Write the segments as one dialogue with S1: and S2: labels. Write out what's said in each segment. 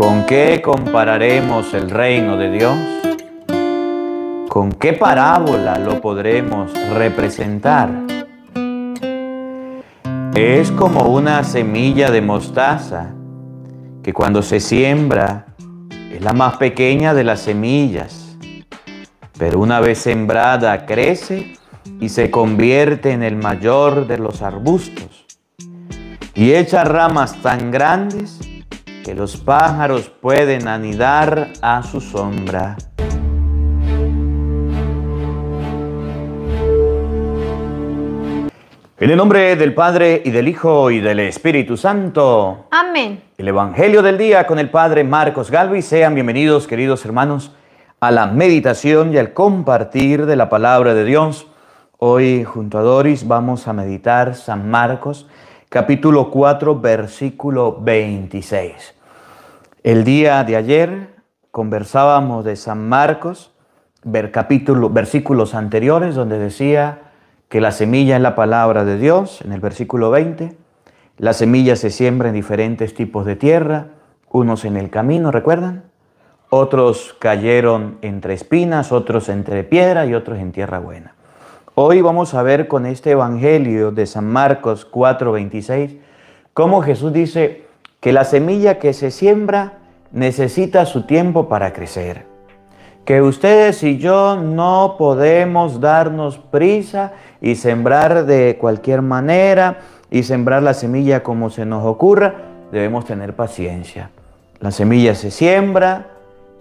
S1: ¿Con qué compararemos el reino de Dios? ¿Con qué parábola lo podremos representar? Es como una semilla de mostaza que cuando se siembra es la más pequeña de las semillas, pero una vez sembrada crece y se convierte en el mayor de los arbustos y echa ramas tan grandes que los pájaros pueden anidar a su sombra. En el nombre del Padre, y del Hijo, y del Espíritu Santo.
S2: Amén.
S1: El Evangelio del día con el Padre Marcos Galvis. Sean bienvenidos, queridos hermanos, a la meditación y al compartir de la palabra de Dios. Hoy, junto a Doris, vamos a meditar San Marcos, capítulo 4, versículo 26. El día de ayer conversábamos de San Marcos, versículos anteriores, donde decía que la semilla es la palabra de Dios. En el versículo 20, la semilla se siembra en diferentes tipos de tierra, unos en el camino, ¿recuerdan? Otros cayeron entre espinas, otros entre piedra y otros en tierra buena. Hoy vamos a ver con este evangelio de San Marcos 4:26, cómo Jesús dice que la semilla que se siembra necesita su tiempo para crecer. Que ustedes y yo no podemos darnos prisa y sembrar de cualquier manera y sembrar la semilla como se nos ocurra. Debemos tener paciencia. La semilla se siembra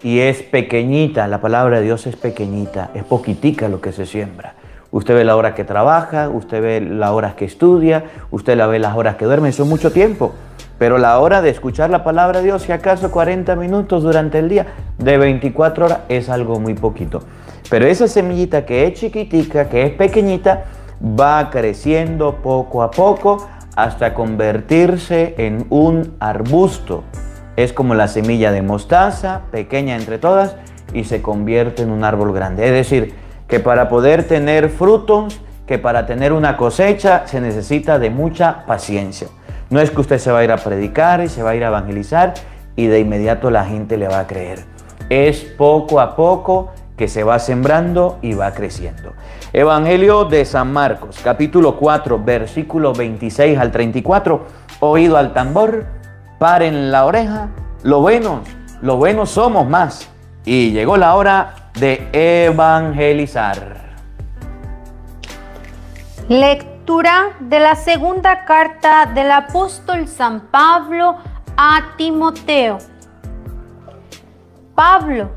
S1: y es pequeñita. La palabra de Dios es pequeñita, es poquitica lo que se siembra. Usted ve la hora que trabaja, usted ve las horas que estudia, usted la ve las horas que duerme, eso es mucho tiempo. Pero la hora de escuchar la palabra de Dios, si acaso 40 minutos durante el día, de 24 horas, es algo muy poquito. Pero esa semillita que es chiquitica, que es pequeñita, va creciendo poco a poco hasta convertirse en un arbusto. Es como la semilla de mostaza, pequeña entre todas, y se convierte en un árbol grande. Es decir, que para poder tener frutos, que para tener una cosecha, se necesita de mucha paciencia. No es que usted se va a ir a predicar y se va a ir a evangelizar y de inmediato la gente le va a creer. Es poco a poco que se va sembrando y va creciendo. Evangelio de San Marcos, capítulo 4, versículo 26 al 34. Oído al tambor, paren la oreja, lo buenos somos más. Y llegó la hora de evangelizar.
S2: Lectura de la segunda carta del apóstol San Pablo a Timoteo. Pablo,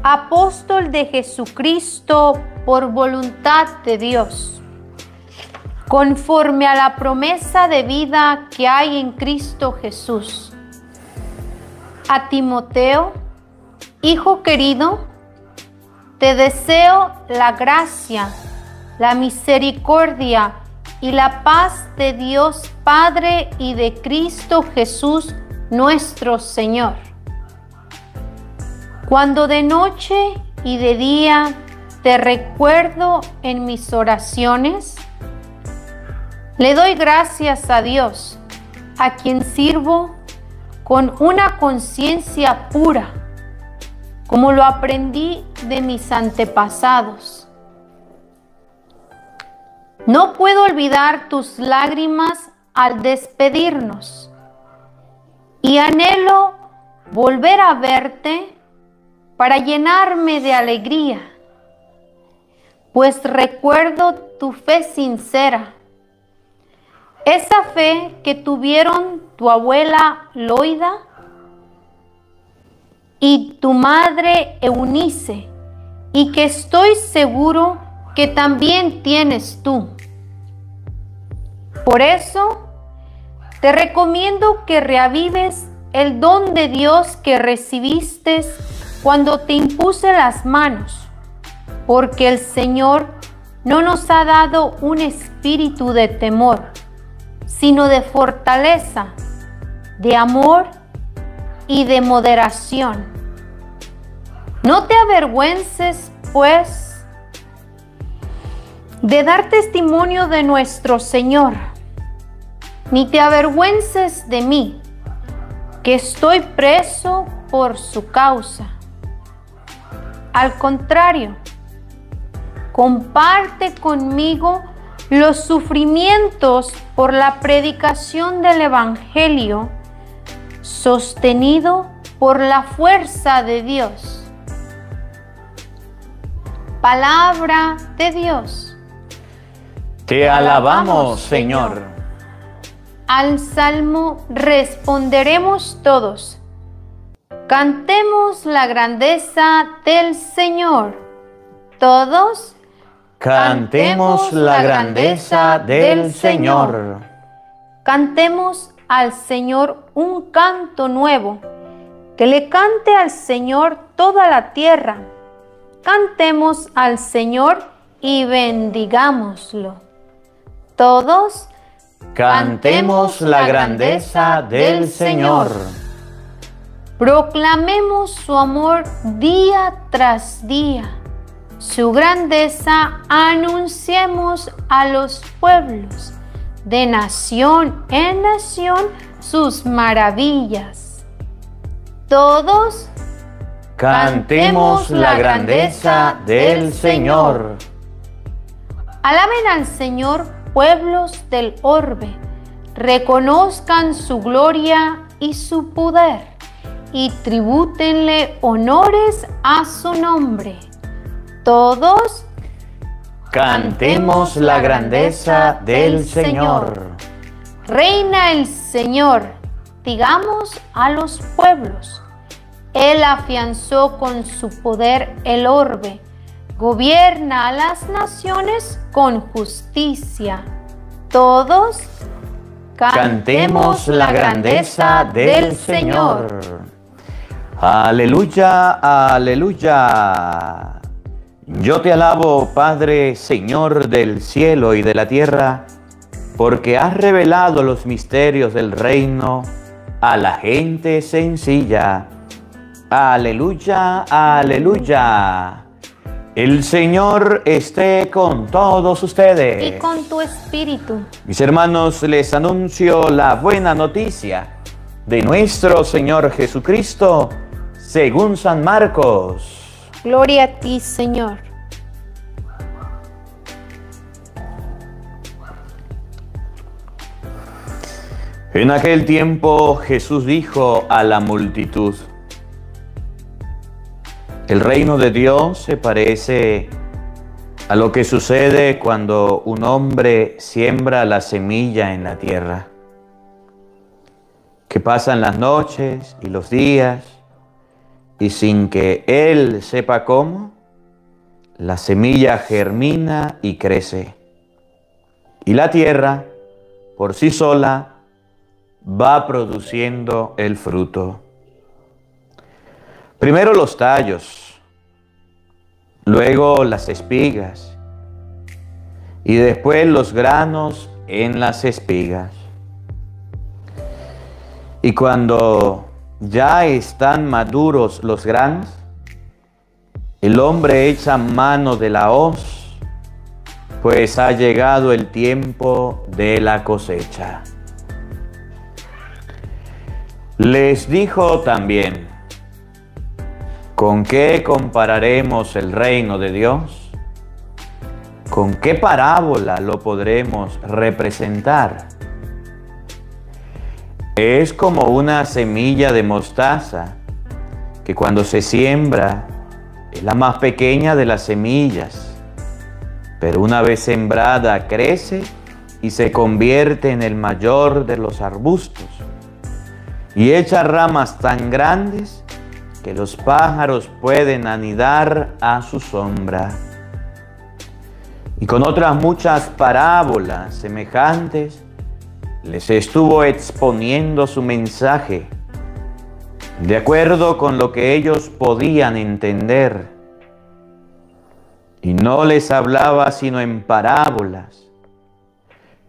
S2: apóstol de Jesucristo por voluntad de Dios, conforme a la promesa de vida que hay en Cristo Jesús. A Timoteo, hijo querido, te deseo la gracia, la misericordia y la paz de Dios Padre y de Cristo Jesús nuestro Señor. Cuando de noche y de día te recuerdo en mis oraciones, le doy gracias a Dios, a quien sirvo con una conciencia pura, como lo aprendí de mis antepasados. No puedo olvidar tus lágrimas al despedirnos y anhelo volver a verte para llenarme de alegría, pues recuerdo tu fe sincera, esa fe que tuvieron tu abuela Loida y tu madre Eunice, y que estoy seguro que también tienes tú. Por eso, te recomiendo que reavives el don de Dios que recibiste cuando te impuse las manos, porque el Señor no nos ha dado un espíritu de temor, sino de fortaleza, de amor y de moderación. No te avergüences, pues, de dar testimonio de nuestro Señor, ni te avergüences de mí, que estoy preso por su causa. Al contrario, comparte conmigo los sufrimientos por la predicación del Evangelio, sostenido por la fuerza de Dios. Palabra de Dios.
S1: Te alabamos, Señor.
S2: Al salmo responderemos todos. Cantemos la grandeza del Señor. Todos
S1: cantemos la grandeza del Señor.
S2: Cantemos al Señor un canto nuevo. Que le cante al Señor toda la tierra. Cantemos al Señor y bendigámoslo. Todos
S1: cantemos la grandeza del Señor.
S2: Proclamemos su amor día tras día. Su grandeza anunciemos a los pueblos. De nación en nación sus maravillas. Todos
S1: cantemos la grandeza del Señor.
S2: Alaben al Señor pueblos del orbe, reconozcan su gloria y su poder, y tribútenle honores a su nombre. Todos
S1: cantemos la grandeza del Señor.
S2: Reina el Señor, digamos a los pueblos. Él afianzó con su poder el orbe. Gobierna a las naciones con justicia. Todos
S1: cantemos la grandeza del Señor. Aleluya, aleluya. Yo te alabo, Padre, Señor del cielo y de la tierra, porque has revelado los misterios del reino a la gente sencilla. Aleluya, aleluya. El Señor esté con todos ustedes.
S2: Y con tu espíritu.
S1: Mis hermanos, les anuncio la buena noticia de nuestro Señor Jesucristo, según San Marcos.
S2: Gloria a ti, Señor.
S1: En aquel tiempo Jesús dijo a la multitud: el reino de Dios se parece a lo que sucede cuando un hombre siembra la semilla en la tierra, que pasan las noches y los días, y sin que él sepa cómo, la semilla germina y crece. Y la tierra, por sí sola, va produciendo el fruto. Primero los tallos, luego las espigas, y después los granos en las espigas. Y cuando ya están maduros los granos, el hombre echa mano de la hoz, pues ha llegado el tiempo de la cosecha. Les dijo también: ¿con qué compararemos el reino de Dios? ¿Con qué parábola lo podremos representar? Es como una semilla de mostaza, que cuando se siembra es la más pequeña de las semillas, pero una vez sembrada crece y se convierte en el mayor de los arbustos, y echa ramas tan grandes que los pájaros pueden anidar a su sombra. Y con otras muchas parábolas semejantes, les estuvo exponiendo su mensaje, de acuerdo con lo que ellos podían entender. Y no les hablaba sino en parábolas,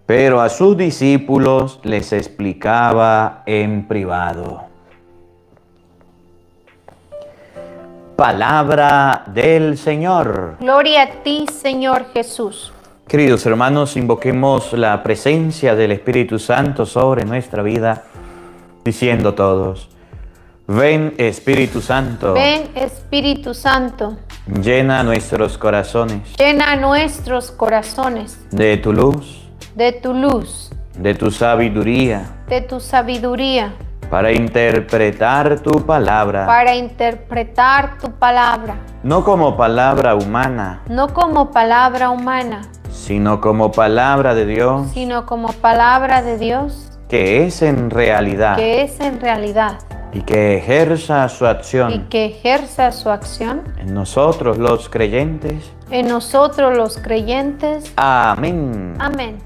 S1: pero a sus discípulos les explicaba en privado. Palabra del Señor.
S2: Gloria a ti, Señor Jesús.
S1: Queridos hermanos, invoquemos la presencia del Espíritu Santo sobre nuestra vida diciendo todos: ven Espíritu Santo,
S2: ven Espíritu Santo,
S1: llena nuestros corazones
S2: llena nuestros corazones
S1: de tu luz,
S2: de tu luz,
S1: de tu sabiduría, para interpretar tu palabra,
S2: para interpretar tu palabra,
S1: no como palabra humana,
S2: no como palabra humana,
S1: sino como palabra de Dios,
S2: sino como palabra de Dios,
S1: que es en realidad y que ejerza su acción en nosotros los creyentes. Amén.
S2: Amén.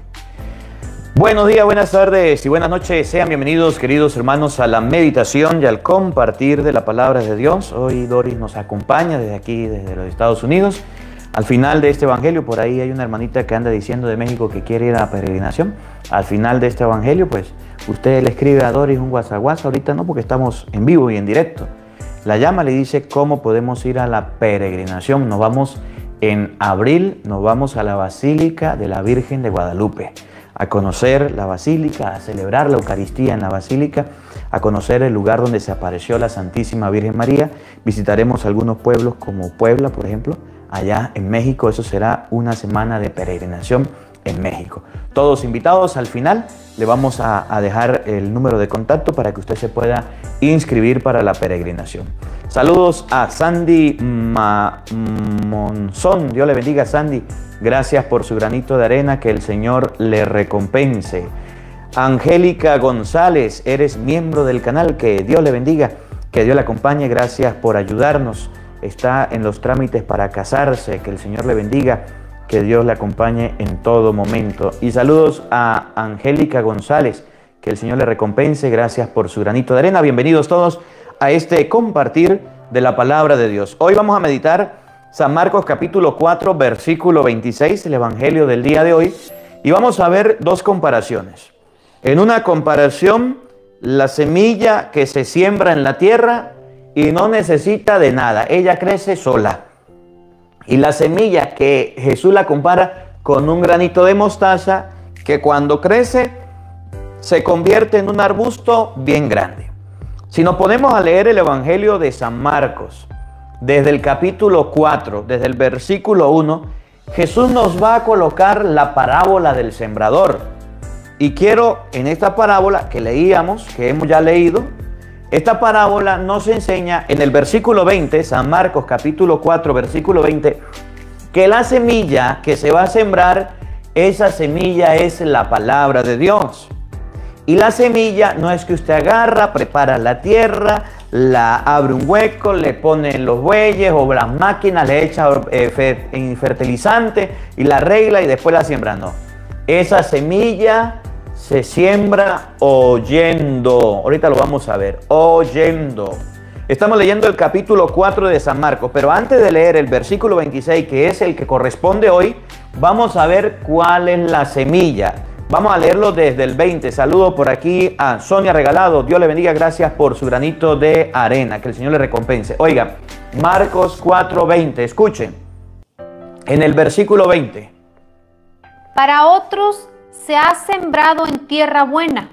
S1: Buenos días, buenas tardes y buenas noches. Sean bienvenidos, queridos hermanos, a la meditación y al compartir de la palabra de Dios. Hoy Doris nos acompaña desde aquí, desde los Estados Unidos. Al final de este evangelio, por ahí hay una hermanita que anda diciendo de México que quiere ir a la peregrinación. Al final de este evangelio, pues usted le escribe a Doris un WhatsApp. Ahorita no, porque estamos en vivo y en directo. La llama, le dice cómo podemos ir a la peregrinación. Nos vamos en abril, nos vamos a la Basílica de la Virgen de Guadalupe, a conocer la Basílica, a celebrar la Eucaristía en la Basílica, a conocer el lugar donde se apareció la Santísima Virgen María. Visitaremos algunos pueblos como Puebla, por ejemplo, allá en México. Eso será una semana de peregrinación en México. Todos invitados. Al final le vamos a dejar el número de contacto para que usted se pueda inscribir para la peregrinación. Saludos a Sandy Monzón. Dios le bendiga, Sandy. Gracias por su granito de arena, que el Señor le recompense. Angélica González, eres miembro del canal, que Dios le bendiga, que Dios le acompañe. Gracias por ayudarnos. Está en los trámites para casarse, que el Señor le bendiga, que Dios le acompañe en todo momento. Y saludos a Angélica González, que el Señor le recompense. Gracias por su granito de arena. Bienvenidos todos a este compartir de la palabra de Dios. Hoy vamos a meditar San Marcos capítulo 4, versículo 26, el evangelio del día de hoy. Y vamos a ver dos comparaciones. En una comparación, la semilla que se siembra en la tierra y no necesita de nada, ella crece sola. Y la semilla que Jesús la compara con un granito de mostaza, que cuando crece se convierte en un arbusto bien grande. Si nos ponemos a leer el evangelio de San Marcos, desde el capítulo 4, desde el versículo 1, Jesús nos va a colocar la parábola del sembrador. Y quiero, en esta parábola que leíamos, que hemos ya leído, esta parábola nos enseña en el versículo 20, San Marcos capítulo 4, versículo 20, que la semilla que se va a sembrar, esa semilla es la palabra de Dios. Y la semilla no es que usted agarra, prepara la tierra, la abre un hueco, le pone los bueyes o las máquinas, le echa fertilizante y la arregla y después la siembra. No. Esa semilla se siembra oyendo. Ahorita lo vamos a ver. Oyendo. Estamos leyendo el capítulo 4 de San Marcos, pero antes de leer el versículo 26, que es el que corresponde hoy, vamos a ver cuál es la semilla. Vamos a leerlo desde el 20. Saludo por aquí a Sonia Regalado. Dios le bendiga. Gracias por su granito de arena. Que el Señor le recompense. Oiga, Marcos 4:20. Escuchen. En el versículo 20.
S2: Para otros se ha sembrado en tierra buena.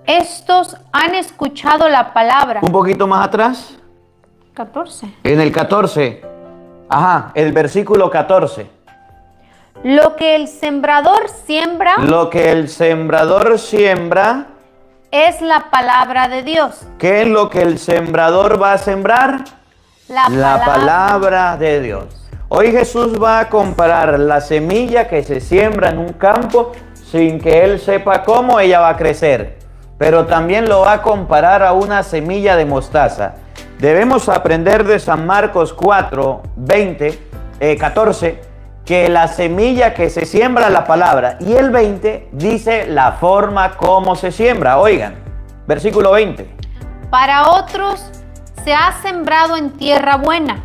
S2: Estos han escuchado la palabra.
S1: Un poquito más atrás.
S2: 14.
S1: En el 14. Ajá, el versículo 14.
S2: Lo que el sembrador siembra.
S1: Lo que el sembrador siembra.
S2: Es la palabra de Dios.
S1: ¿Qué es lo que el sembrador va a sembrar? La palabra de Dios. Hoy Jesús va a comparar la semilla que se siembra en un campo sin que él sepa cómo ella va a crecer. Pero también lo va a comparar a una semilla de mostaza. Debemos aprender de San Marcos 4, 14, que la semilla que se siembra es la palabra. Y el 20 dice la forma como se siembra. Oigan, versículo 20. Para
S2: otros se ha sembrado en tierra buena.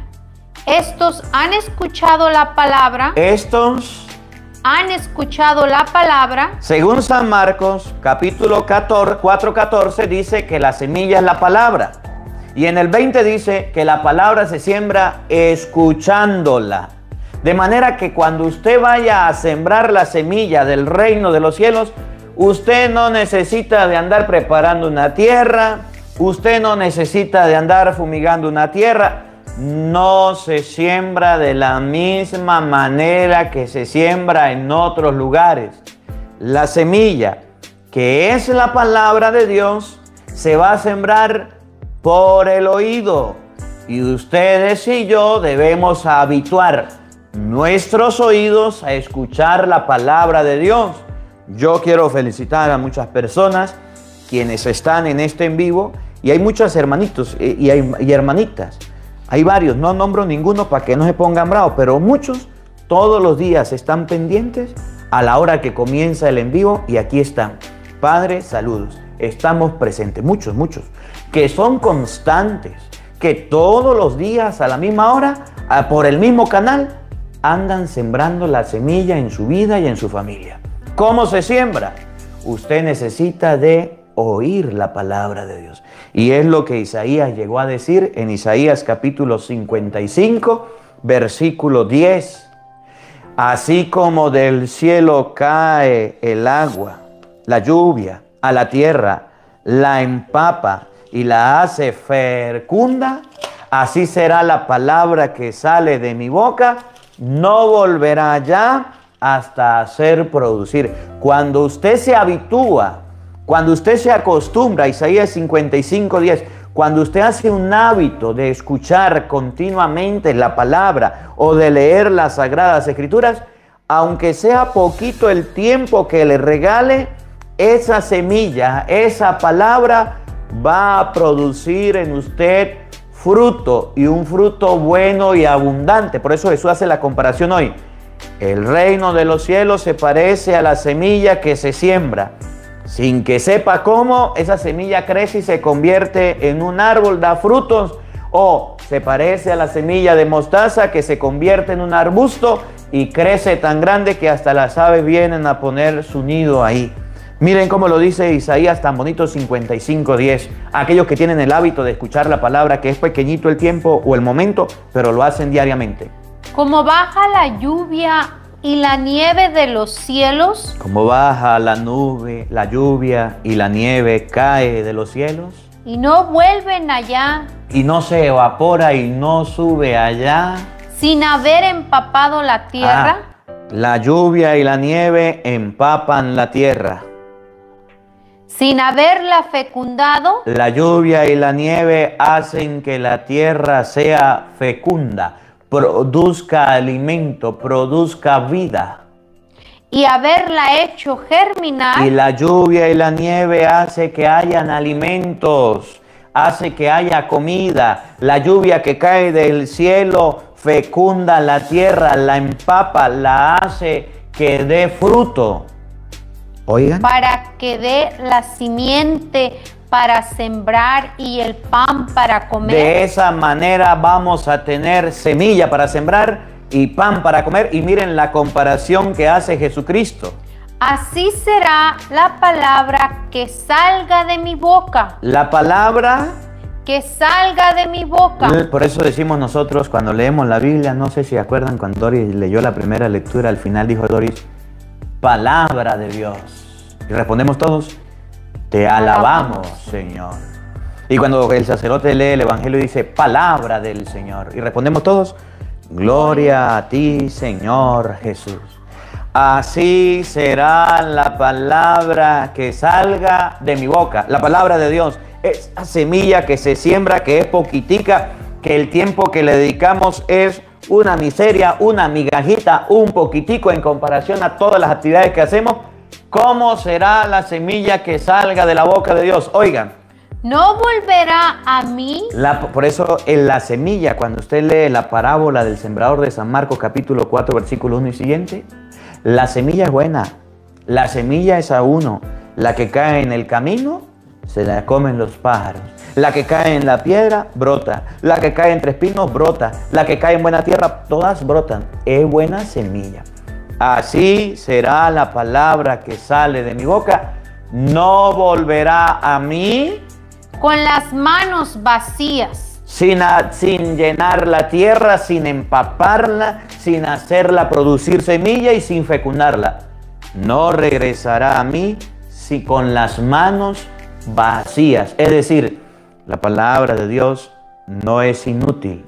S2: Estos han escuchado la palabra.
S1: Estos
S2: han escuchado la palabra.
S1: Según San Marcos, capítulo 4:14, dice que la semilla es la palabra. Y en el 20 dice que la palabra se siembra escuchándola. De manera que cuando usted vaya a sembrar la semilla del reino de los cielos, Usted no necesita de andar preparando una tierra, usted no necesita de andar fumigando una tierra. No se siembra de la misma manera que se siembra en otros lugares. La semilla, que es la palabra de Dios, se va a sembrar por el oído. Y ustedes y yo debemos habituar nuestros oídos a escuchar la palabra de Dios. Yo quiero felicitar a muchas personas quienes están en este en vivo, y hay muchos hermanitos y hermanitas. Hay varios, no nombro ninguno para que no se pongan bravos, pero muchos todos los días están pendientes a la hora que comienza el en vivo, y aquí están. Padre, saludos. Estamos presentes, muchos, que son constantes, que todos los días a la misma hora, por el mismo canal, andan sembrando la semilla en su vida y en su familia. ¿Cómo se siembra? Usted necesita de oír la palabra de Dios. Y es lo que Isaías llegó a decir en Isaías capítulo 55, versículo 10. Así como del cielo cae el agua, la lluvia, a la tierra, la empapa y la hace fecunda, así será la palabra que sale de mi boca, no volverá ya hasta hacer producir. Cuando usted se habitúa, cuando usted se acostumbra, Isaías 55, 10, cuando usted hace un hábito de escuchar continuamente la palabra o de leer las Sagradas Escrituras, aunque sea poquito el tiempo que le regale, esa semilla, esa palabra va a producir en usted fruto, y un fruto bueno y abundante. Por eso Jesús hace la comparación hoy. El reino de los cielos se parece a la semilla que se siembra. Sin que sepa cómo, esa semilla crece y se convierte en un árbol, da frutos. O se parece a la semilla de mostaza que se convierte en un arbusto y crece tan grande que hasta las aves vienen a poner su nido ahí. Miren cómo lo dice Isaías tan bonito, 55:10. Aquellos que tienen el hábito de escuchar la palabra, que es pequeñito el tiempo o el momento, pero lo hacen diariamente.
S2: Como baja la lluvia y la nieve de los cielos.
S1: Como baja la nube, la lluvia y la nieve cae de los cielos.
S2: Y no vuelven allá.
S1: Y no se evapora y no sube allá.
S2: Sin haber empapado la tierra.
S1: La lluvia y la nieve empapan la tierra.
S2: Sin haberla fecundado.
S1: La lluvia y la nieve hacen que la tierra sea fecunda, produzca alimento, produzca vida.
S2: Y haberla hecho germinar.
S1: Y la lluvia y la nieve hace que hayan alimentos, hace que haya comida. La lluvia que cae del cielo fecunda la tierra, la empapa, la hace que dé fruto. Oigan.
S2: Para que dé la simiente para sembrar y el pan para comer.
S1: De esa manera vamos a tener semilla para sembrar y pan para comer. Y miren la comparación que hace Jesucristo.
S2: Así será la palabra que salga de mi boca.
S1: La palabra
S2: que salga de mi boca.
S1: Por eso decimos nosotros cuando leemos la Biblia, no sé si acuerdan cuando Doris leyó la primera lectura, al final dijo Doris, palabra de Dios. Y respondemos todos, te alabamos, Señor. Y cuando el sacerdote lee el Evangelio dice, palabra del Señor. Y respondemos todos, gloria a ti, Señor Jesús. Así será la palabra que salga de mi boca. La palabra de Dios, esa semilla que se siembra, que es poquitica, que el tiempo que le dedicamos es una miseria, una migajita, un poquitico en comparación a todas las actividades que hacemos. ¿Cómo será la semilla que salga de la boca de Dios? Oigan.
S2: No volverá a mí.
S1: Por eso en la semilla, cuando usted lee la parábola del sembrador de San Marcos capítulo 4 versículo 1 y siguiente, la semilla es buena, la semilla es a uno, la que cae en el camino se la comen los pájaros, la que cae en la piedra brota, la que cae entre espinos brota, la que cae en buena tierra, todas brotan, es buena semilla. Así será la palabra que sale de mi boca, no volverá a mí
S2: con las manos vacías,
S1: sin llenar la tierra, sin empaparla, sin hacerla producir semilla y sin fecundarla. No regresará a mí con las manos vacías. Es decir, la palabra de Dios no es inútil.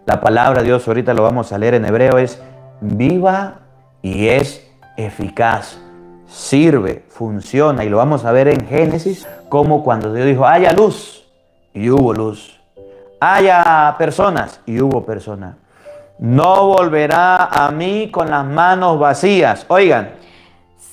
S1: La palabra de Dios, ahorita lo vamos a leer en hebreo, es viva y es eficaz. Sirve, funciona, y lo vamos a ver en Génesis, como cuando Dios dijo, haya luz, y hubo luz. Haya personas, y hubo personas. No volverá a mí con las manos vacías. Oigan.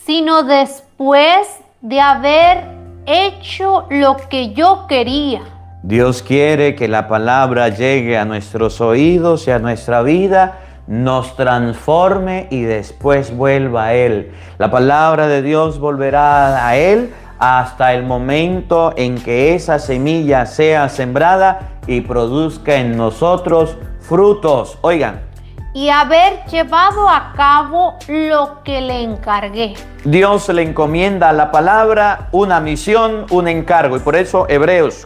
S2: Sino después de haber hecho lo que yo quería.
S1: Dios quiere que la palabra llegue a nuestros oídos y a nuestra vida, nos transforme y después vuelva a Él. La palabra de Dios volverá a Él hasta el momento en que esa semilla sea sembrada y produzca en nosotros frutos. Oigan.
S2: Y haber llevado a cabo lo que le encargué.
S1: Dios le encomienda a la palabra una misión, un encargo. Y por eso Hebreos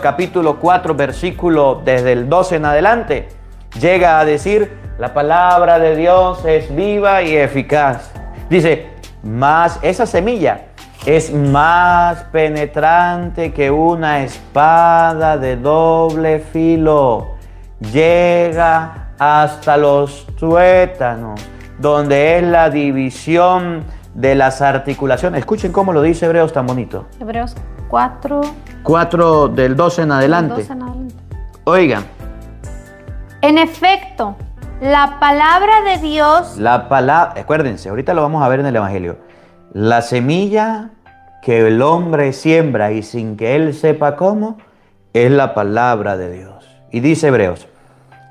S1: capítulo 4, versículo desde el 12 en adelante, llega a decir, la palabra de Dios es viva y eficaz. Dice, esa semilla es más penetrante que una espada de doble filo. Llega hasta los tuétanos, donde es la división de las articulaciones. Escuchen cómo lo dice Hebreos tan bonito.
S2: Hebreos 4.
S1: 4 del 12 en adelante.
S2: 12 en adelante.
S1: Oigan.
S2: En efecto, la palabra de Dios.
S1: Acuérdense, ahorita lo vamos a ver en el Evangelio. La semilla que el hombre siembra y sin que él sepa cómo, es la palabra de Dios. Y dice Hebreos,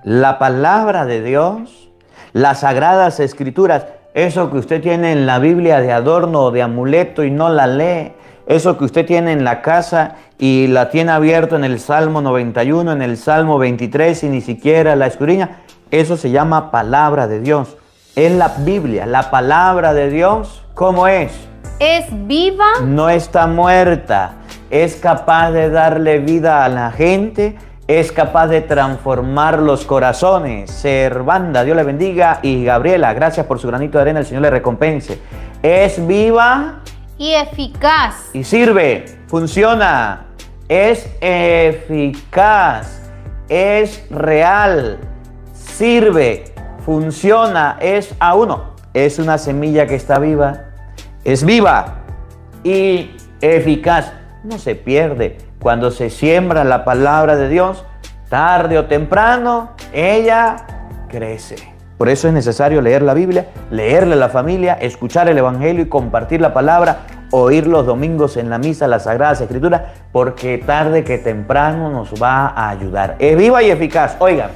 S1: la palabra de Dios, las sagradas escrituras, eso que usted tiene en la Biblia de adorno o de amuleto y no la lee, eso que usted tiene en la casa y la tiene abierto en el Salmo 91, en el Salmo 23 y ni siquiera la escudriña, eso se llama palabra de Dios. Es la Biblia, la palabra de Dios, ¿cómo es?
S2: Es viva.
S1: No está muerta, es capaz de darle vida a la gente, es capaz de transformar los corazones. Servanda, Dios le bendiga, y Gabriela, gracias por su granito de arena, el Señor le recompense. Es viva
S2: y eficaz.
S1: Y sirve, funciona, es eficaz, es real, sirve, funciona, es a uno. Es una semilla que está viva, es viva y eficaz. No se pierde. Cuando se siembra la palabra de Dios, tarde o temprano, ella crece. Por eso es necesario leer la Biblia, leerle a la familia, escuchar el Evangelio y compartir la palabra, oír los domingos en la misa las Sagradas Escrituras, porque tarde que temprano nos va a ayudar. Es viva y eficaz. Oigan.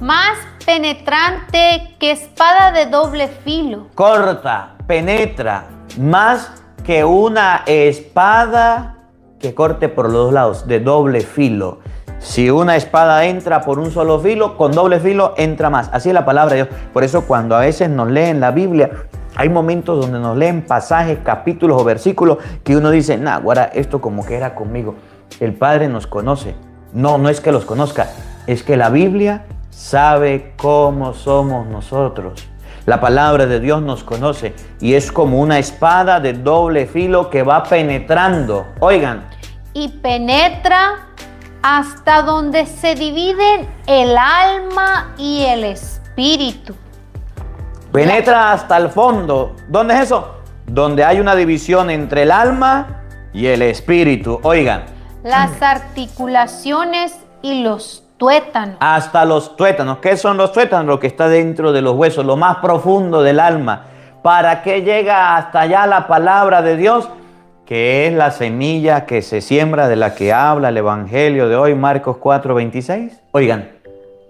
S2: Más penetrante que espada de doble filo.
S1: Corta, penetra, más que una espada que corte por los dos lados, de doble filo. Si una espada entra por un solo filo, con doble filo entra más. Así es la palabra de Dios. Por eso cuando a veces nos leen la Biblia, hay momentos donde nos leen pasajes, capítulos o versículos que uno dice, nah, guara, esto como que era conmigo. El Padre nos conoce. No es que los conozca, es que la Biblia sabe cómo somos nosotros. La palabra de Dios nos conoce y es como una espada de doble filo que va penetrando. Oigan.
S2: Y penetra hasta donde se dividen el alma y el espíritu.
S1: Penetra hasta el fondo. ¿Dónde es eso? Donde hay una división entre el alma y el espíritu. Oigan.
S2: Las articulaciones y los tuétanos.
S1: Hasta los tuétanos. ¿Qué son los tuétanos? Lo que está dentro de los huesos, lo más profundo del alma. ¿Para qué llega hasta allá la palabra de Dios? Que es la semilla que se siembra, de la que habla el Evangelio de hoy, Marcos 4:26. Oigan.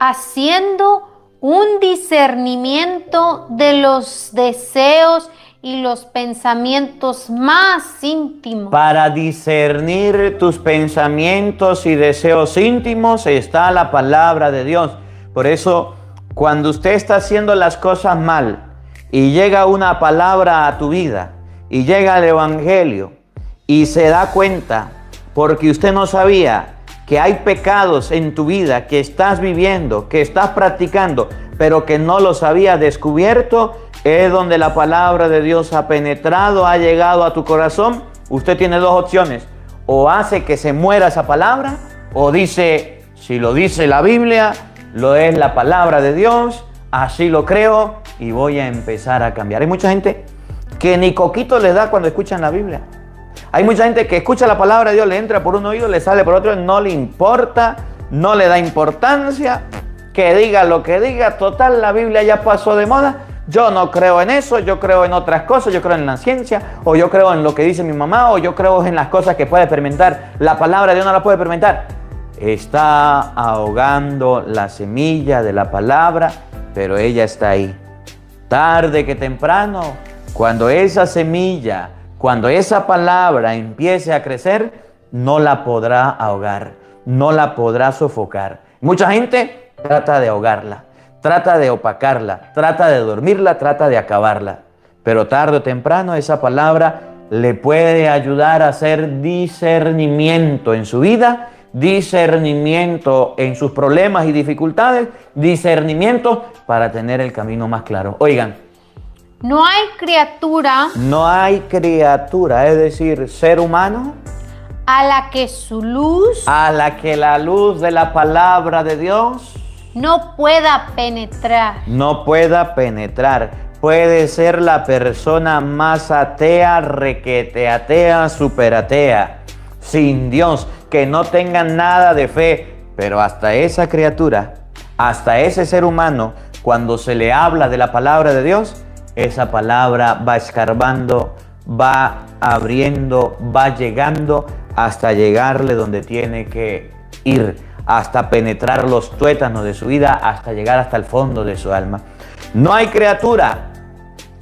S2: Haciendo un discernimiento de los deseos y los pensamientos más íntimos.
S1: Para discernir tus pensamientos y deseos íntimos está la palabra de Dios. Por eso, cuando usted está haciendo las cosas mal y llega una palabra a tu vida y llega el Evangelio y se da cuenta, porque usted no sabía que hay pecados en tu vida que estás viviendo, que estás practicando, pero que no los había descubierto, es donde la palabra de Dios ha penetrado, ha llegado a tu corazón, usted tiene dos opciones. O hace que se muera esa palabra, o dice, si lo dice la Biblia, lo es la palabra de Dios, así lo creo y voy a empezar a cambiar. Hay mucha gente que ni coquito les da cuando escuchan la Biblia. Hay mucha gente que escucha la palabra de Dios, le entra por un oído, le sale por otro, no le importa, no le da importancia, que diga lo que diga, total, la Biblia ya pasó de moda. Yo no creo en eso, yo creo en otras cosas, yo creo en la ciencia, o yo creo en lo que dice mi mamá, o yo creo en las cosas que puede experimentar. La palabra de Dios no la puede experimentar. Está ahogando la semilla de la palabra, pero ella está ahí. Tarde que temprano, cuando esa semilla, cuando esa palabra empiece a crecer, no la podrá ahogar, no la podrá sofocar. Mucha gente trata de ahogarla, trata de opacarla, trata de dormirla, trata de acabarla. Pero tarde o temprano esa palabra le puede ayudar a hacer discernimiento en su vida, discernimiento en sus problemas y dificultades, discernimiento para tener el camino más claro. Oigan,
S2: no hay criatura
S1: es decir, ser humano,
S2: a la que su luz
S1: a la que la luz de la palabra de Dios
S2: no pueda penetrar.
S1: no pueda penetrar. Puede ser la persona más atea, requete atea, superatea, sin Dios, que no tenga nada de fe, pero hasta esa criatura, hasta ese ser humano, cuando se le habla de la palabra de Dios, esa palabra va escarbando, va abriendo, va llegando hasta llegarle donde tiene que ir, hasta penetrar los tuétanos de su vida, hasta llegar hasta el fondo de su alma. No hay criatura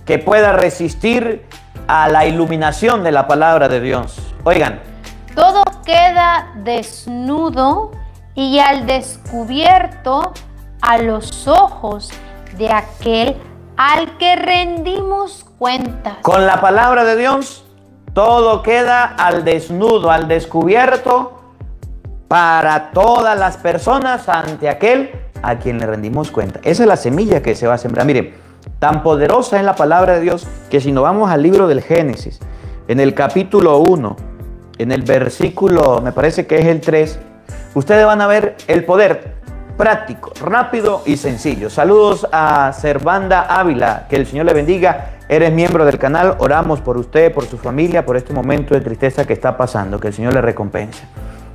S1: que pueda resistir a la iluminación de la palabra de Dios. Oigan,
S2: Todo queda desnudo y al descubierto a los ojos de aquel al que rendimos cuentas.
S1: con la palabra de Dios, todo queda al desnudo, al descubierto, para todas las personas ante aquel a quien le rendimos cuenta. Esa es la semilla que se va a sembrar. Mire, tan poderosa es la palabra de Dios que si nos vamos al libro del Génesis, en el capítulo 1, en el versículo, me parece que es el 3, ustedes van a ver el poder práctico, rápido y sencillo. Saludos a Servanda Ávila, que el Señor le bendiga. Eres miembro del canal, oramos por usted, por su familia, por este momento de tristeza que está pasando, que el Señor le recompense.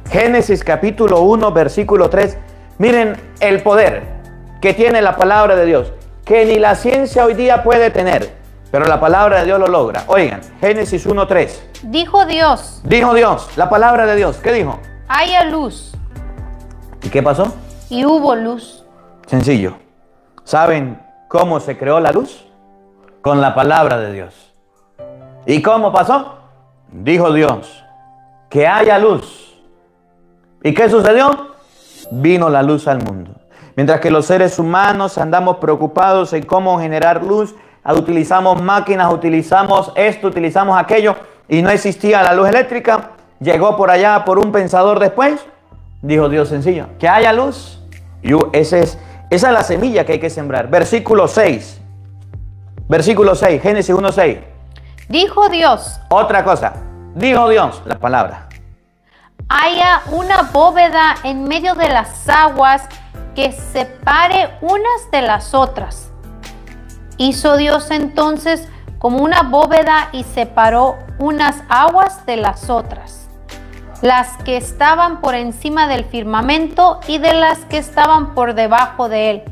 S1: Génesis capítulo 1, versículo 3. Miren el poder que tiene la palabra de Dios, que ni la ciencia hoy día puede tener, pero la palabra de Dios lo logra. Oigan, Génesis 1, 3.
S2: Dijo Dios,
S1: La palabra de Dios, ¿qué dijo?
S2: haya luz,
S1: ¿Y qué pasó?
S2: y hubo luz.
S1: Sencillo. ¿Saben cómo se creó la luz? Con la palabra de Dios. ¿Y cómo pasó? Dijo Dios, que haya luz. ¿Y qué sucedió? Vino la luz al mundo. Mientras que los seres humanos andamos preocupados en cómo generar luz, utilizamos máquinas, utilizamos esto, utilizamos aquello, y no existía la luz eléctrica, llegó por allá por un pensador después, dijo Dios sencillo, que haya luz. Y esa es la semilla que hay que sembrar. Versículo 6, Génesis 1, 6.
S2: Dijo Dios,
S1: Otra cosa, dijo Dios, la palabra.
S2: haya una bóveda en medio de las aguas que separe unas de las otras. Hizo Dios entonces como una bóveda y separó unas aguas de las otras, las que estaban por encima del firmamento y de las que estaban por debajo de él.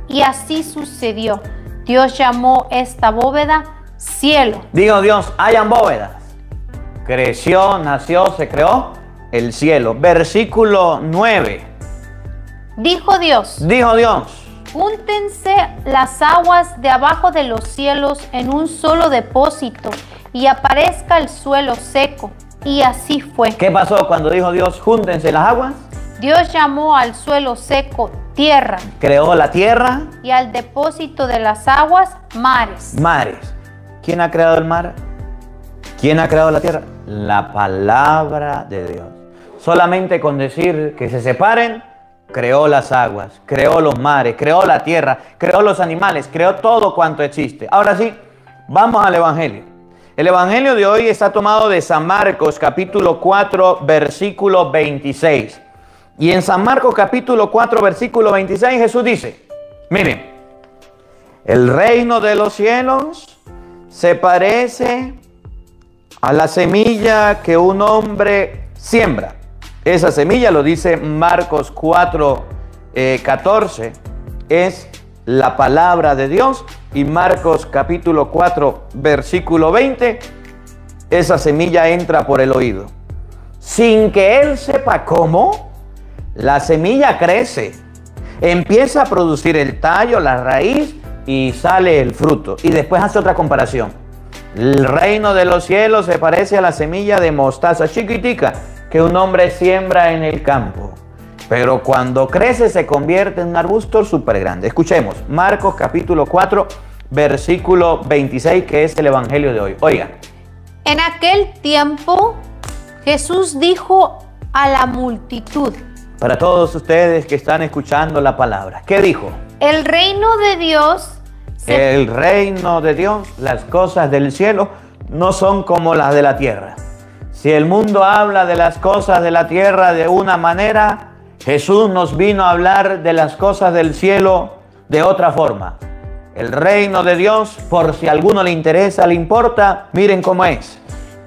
S2: Y así sucedió. Dios llamó esta bóveda cielo.
S1: Dijo Dios, hayan bóvedas. Creció, nació, se creó el cielo. Versículo 9.
S2: Dijo Dios, júntense las aguas de abajo de los cielos en un solo depósito y aparezca el suelo seco. Y así fue.
S1: ¿Qué pasó cuando dijo Dios, júntense las aguas?
S2: Dios llamó al suelo seco tierra
S1: Creó la tierra,
S2: y al depósito de las aguas mares.
S1: mares. ¿Quién ha creado el mar? ¿Quién ha creado la tierra? La palabra de Dios. Solamente con decir que se separen, creó las aguas, creó los mares, creó la tierra, creó los animales, creó todo cuanto existe. Ahora sí, vamos al Evangelio. El Evangelio de hoy está tomado de San Marcos, capítulo 4, versículo 26. Y en San Marcos, capítulo 4, versículo 26, Jesús dice, miren, el reino de los cielos se parece a la semilla que un hombre siembra. Esa semilla, lo dice Marcos 4, 14, es la palabra de Dios. Y Marcos capítulo 4, versículo 20, esa semilla entra por el oído. Sin que él sepa cómo, la semilla crece, empieza a producir el tallo, la raíz y sale el fruto. Y después hace otra comparación. El reino de los cielos se parece a la semilla de mostaza chiquitica que un hombre siembra en el campo. Pero cuando crece se convierte en un arbusto súper grande. Escuchemos, Marcos capítulo 4, versículo 26, que es el evangelio de hoy. Oigan.
S2: En aquel tiempo Jesús dijo a la multitud.
S1: Para todos ustedes que están escuchando la palabra, ¿qué dijo?
S2: El reino de Dios.
S1: El reino de Dios, las cosas del cielo, no son como las de la tierra. Si el mundo habla de las cosas de la tierra de una manera, Jesús nos vino a hablar de las cosas del cielo de otra forma. El reino de Dios, por si a alguno le interesa, le importa, miren cómo es.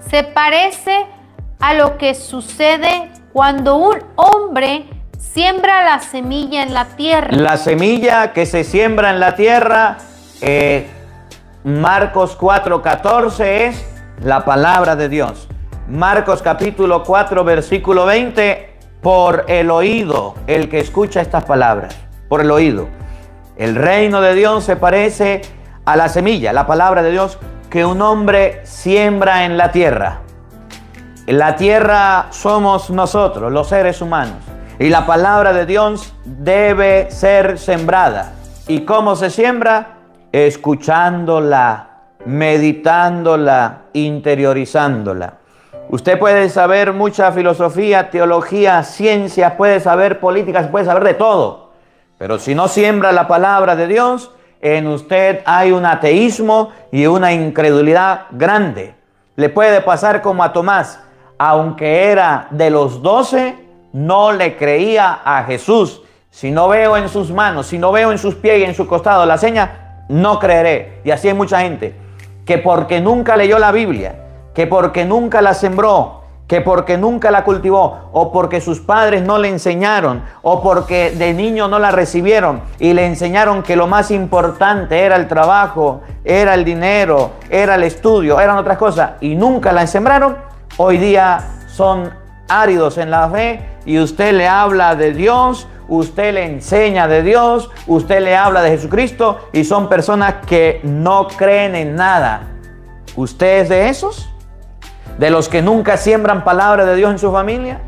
S2: Se parece a lo que sucede cuando un hombre siembra la semilla en la tierra.
S1: La semilla que se siembra en la tierra, Marcos 4:14 es la palabra de Dios. Marcos capítulo 4, versículo 20, por el oído, el que escucha estas palabras, por el oído. El reino de Dios se parece a la semilla, la palabra de Dios, que un hombre siembra en la tierra. La tierra somos nosotros, los seres humanos. Y la palabra de Dios debe ser sembrada. ¿Y cómo se siembra? Escuchándola, meditándola, interiorizándola. Usted puede saber mucha filosofía, teología, ciencias, puede saber políticas, puede saber de todo. Pero si no siembra la palabra de Dios, en usted hay un ateísmo y una incredulidad grande. Le puede pasar como a Tomás. Aunque era de los 12, no le creía a Jesús. Si no veo en sus manos, si no veo en sus pies y en su costado la seña, no creeré. Y así hay mucha gente que porque nunca leyó la Biblia, que porque nunca la sembró, que porque nunca la cultivó, o porque sus padres no le enseñaron, o porque de niño no la recibieron y le enseñaron que lo más importante era el trabajo, era el dinero, era el estudio, eran otras cosas, y nunca la sembraron, hoy día son áridos en la fe y usted le habla de Dios, usted le enseña de Dios, usted le habla de Jesucristo y son personas que no creen en nada. ¿Usted es de esos? ¿De los que nunca siembran palabra de Dios en su familia?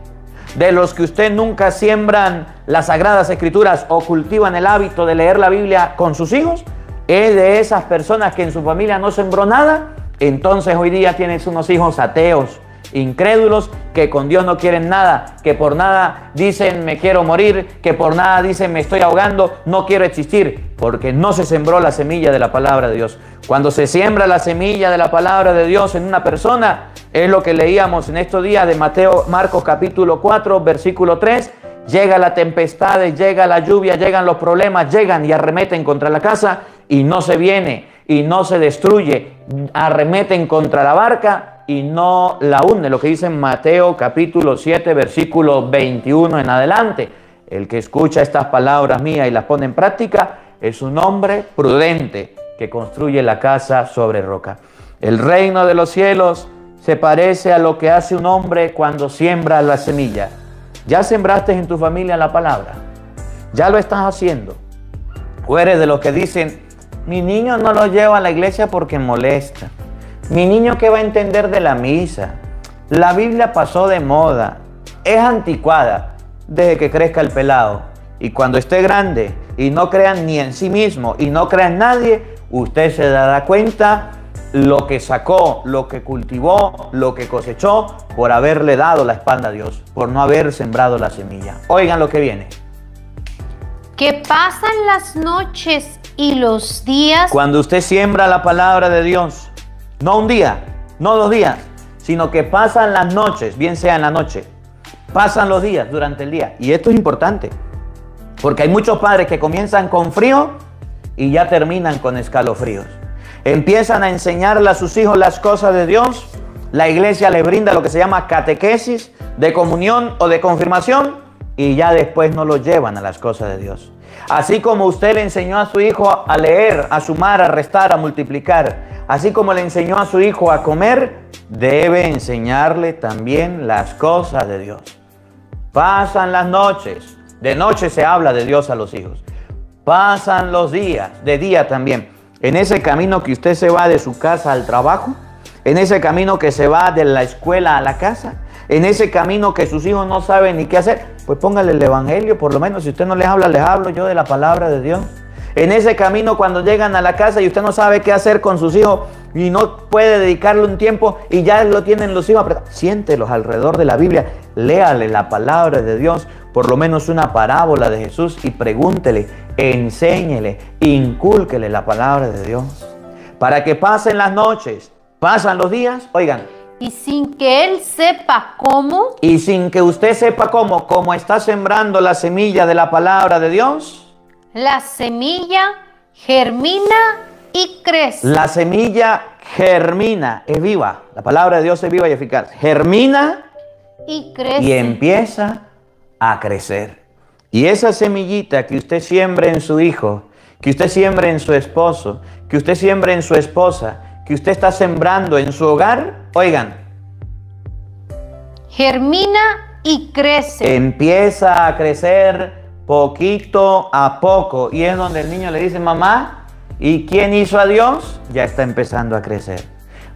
S1: ¿De los que usted nunca siembran las Sagradas Escrituras o cultivan el hábito de leer la Biblia con sus hijos? ¿Es de esas personas que en su familia no sembró nada? Entonces hoy día tienes unos hijos ateos, incrédulos, que con Dios no quieren nada, que por nada dicen me quiero morir, que por nada dicen me estoy ahogando, no quiero existir, porque no se sembró la semilla de la palabra de Dios. Cuando se siembra la semilla de la palabra de Dios en una persona, es lo que leíamos en estos días de Marcos capítulo 4, versículo 3, llega la tempestad, llega la lluvia, llegan los problemas, llegan y arremeten contra la casa y no se viene y no se destruye, arremeten contra la barca y no la hunde, lo que dice en Mateo capítulo 7, versículo 21 en adelante. El que escucha estas palabras mías y las pone en práctica es un hombre prudente que construye la casa sobre roca. El reino de los cielos se parece a lo que hace un hombre cuando siembra la semilla. ¿Ya sembraste en tu familia la palabra? ¿Ya lo estás haciendo? ¿O eres de los que dicen, mi niño no lo llevo a la iglesia porque molesta? Mi niño, ¿qué va a entender de la misa? La Biblia pasó de moda, es anticuada. Deje que crezca el pelado. Y cuando esté grande y no crean ni en sí mismo y no crea en nadie, usted se dará cuenta lo que sacó, lo que cultivó, lo que cosechó por haberle dado la espalda a Dios, por no haber sembrado la semilla. Oigan lo que viene.
S2: que pasan las noches y los días.
S1: Cuando usted siembra la palabra de Dios, no un día, no 2 días, sino que pasan las noches, bien sea en la noche, pasan los días durante el día. Y esto es importante, porque hay muchos padres que comienzan con frío y ya terminan con escalofríos. Empiezan a enseñarle a sus hijos las cosas de Dios. La iglesia les brinda lo que se llama catequesis, de comunión o de confirmación, y ya después no lo llevan a las cosas de Dios. Así como usted le enseñó a su hijo a leer, a sumar, a restar, a multiplicar, así como le enseñó a su hijo a comer, debe enseñarle también las cosas de Dios. Pasan las noches, de noche se habla de Dios a los hijos. Pasan los días, de día también. En ese camino que usted se va de su casa al trabajo, en ese camino que se va de la escuela a la casa, en ese camino que sus hijos no saben ni qué hacer, pues póngale el evangelio, por lo menos si usted no les habla, les hablo yo de la palabra de Dios. En ese camino cuando llegan a la casa y usted no sabe qué hacer con sus hijos y no puede dedicarle un tiempo y ya lo tienen los hijos apretados, siéntelos alrededor de la Biblia, léale la palabra de Dios, por lo menos una parábola de Jesús, y pregúntele, enséñele, incúlquele la palabra de Dios. Para que pasen las noches, pasan los días, oigan.
S2: Y sin que él sepa cómo.
S1: Y sin que usted sepa cómo, como está sembrando la semilla de la palabra de Dios.
S2: La semilla germina y crece.
S1: La semilla germina, es viva. La palabra de Dios es viva y eficaz. Germina
S2: y crece.
S1: Y empieza a crecer. Y esa semillita que usted siembre en su hijo, que usted siembre en su esposo, que usted siembre en su esposa, que usted está sembrando en su hogar, oigan,
S2: germina y crece.
S1: Empieza a crecer poquito a poco. Y es donde el niño le dice, mamá, ¿y quién hizo a Dios? Ya está empezando a crecer.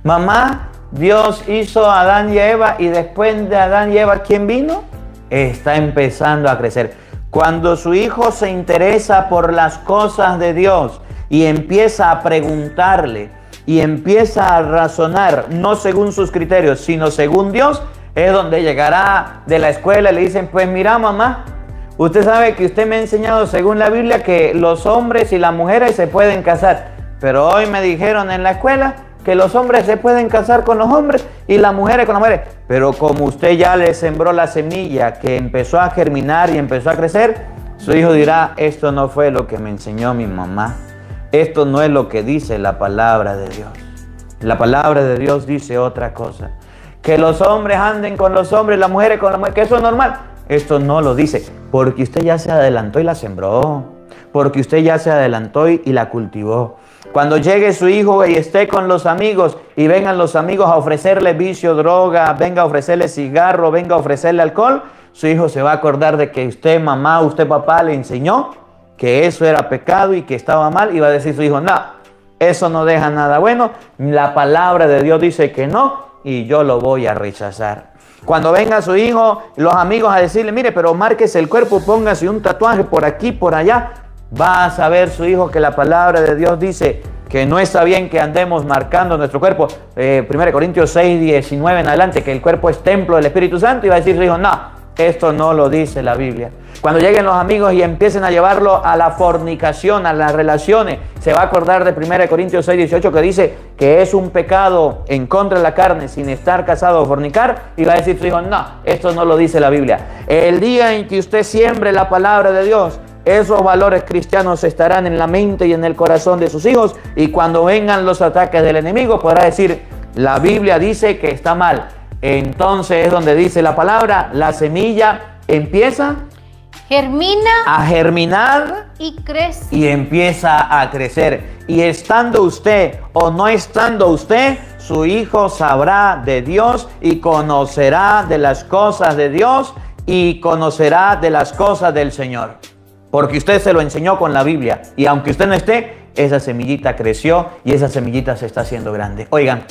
S1: Mamá, Dios hizo a Adán y a Eva, y después de Adán y Eva, ¿quién vino? Está empezando a crecer. Cuando su hijo se interesa por las cosas de Dios y empieza a preguntarle y empieza a razonar, no según sus criterios, sino según Dios, es donde llegará de la escuela y le dicen, pues mira mamá, usted sabe que usted me ha enseñado según la Biblia que los hombres y las mujeres se pueden casar, pero hoy me dijeron en la escuela que los hombres se pueden casar con los hombres y las mujeres con las mujeres. Pero como usted ya le sembró la semilla que empezó a germinar y empezó a crecer, su hijo dirá, esto no fue lo que me enseñó mi mamá. Esto no es lo que dice la palabra de Dios. La palabra de Dios dice otra cosa. Que los hombres anden con los hombres, las mujeres con las mujeres, que eso es normal. Esto no lo dice, porque usted ya se adelantó y la sembró. Porque usted ya se adelantó y la cultivó. Cuando llegue su hijo y esté con los amigos y vengan los amigos a ofrecerle vicio, droga, venga a ofrecerle cigarro, venga a ofrecerle alcohol, su hijo se va a acordar de que usted mamá, usted papá le enseñó que eso era pecado y que estaba mal, y va a decir su hijo, no, eso no deja nada bueno, la palabra de Dios dice que no y yo lo voy a rechazar. Cuando venga su hijo, los amigos a decirle, mire, pero márquese el cuerpo, póngase un tatuaje por aquí, por allá, va a saber su hijo que la palabra de Dios dice que no está bien que andemos marcando nuestro cuerpo. 1 Corintios 6, 19 en adelante, que el cuerpo es templo del Espíritu Santo, y va a decir su hijo, no, esto no lo dice la Biblia. Cuando lleguen los amigos y empiecen a llevarlo a la fornicación, a las relaciones, se va a acordar de 1 Corintios 6, 18, que dice que es un pecado en contra de la carne sin estar casado o fornicar, y va a decir su hijo, no, esto no lo dice la Biblia. El día en que usted siembre la palabra de Dios, esos valores cristianos estarán en la mente y en el corazón de sus hijos, y cuando vengan los ataques del enemigo podrá decir, la Biblia dice que está mal. Entonces es donde dice la palabra, la semilla empieza
S2: germina
S1: a germinar
S2: y crece
S1: y empieza a crecer. Y estando usted o no estando usted, su hijo sabrá de Dios y conocerá de las cosas de Dios y conocerá de las cosas del Señor. Porque usted se lo enseñó con la Biblia. Y aunque usted no esté, esa semillita creció y esa semillita se está haciendo grande. Oigan.